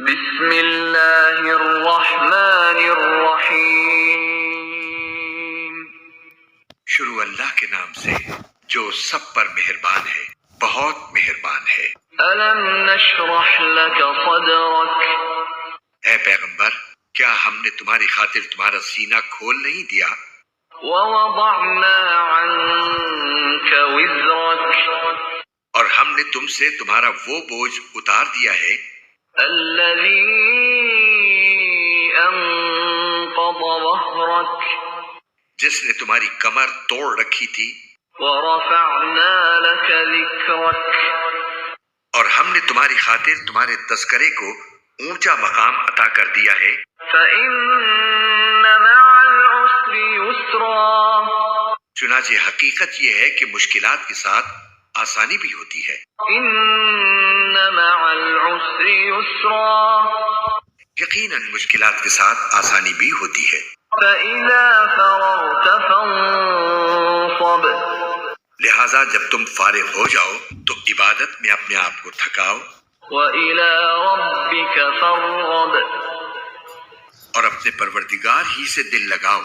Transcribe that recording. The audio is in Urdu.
بسم اللہ الرحمن الرحیم۔ شروع اللہ کے نام سے جو سب پر مہربان ہے، بہت مہربان ہے۔ الم نشرح لك صدرك، اے پیغمبر، کیا ہم نے تمہاری خاطر تمہارا سینہ کھول نہیں دیا؟ ووضعنا عنك وزرك، اور ہم نے تم سے تمہارا وہ بوجھ اتار دیا ہے الذي انقض ظهرك، جس نے تمہاری کمر توڑ رکھی تھی، ورفعنا لك ذكرك، اور ہم نے تمہاری خاطر تمہارے تذکرے کو اونچا مقام عطا کر دیا ہے۔ فإن مع العسر يسرا، چنانچہ حقیقت یہ ہے کہ مشکلات کے ساتھ آسانی بھی ہوتی ہے۔ ان مع العسر يسرا، یقیناً مشکلات کے ساتھ آسانی بھی ہوتی ہے۔ فإذا فرغت فانصب، لہٰذا جب تم فارغ ہو جاؤ تو عبادت میں اپنے آپ کو تھکاؤ وإلى ربك فارغب، اور اپنے پروردگار ہی سے دل لگاؤ۔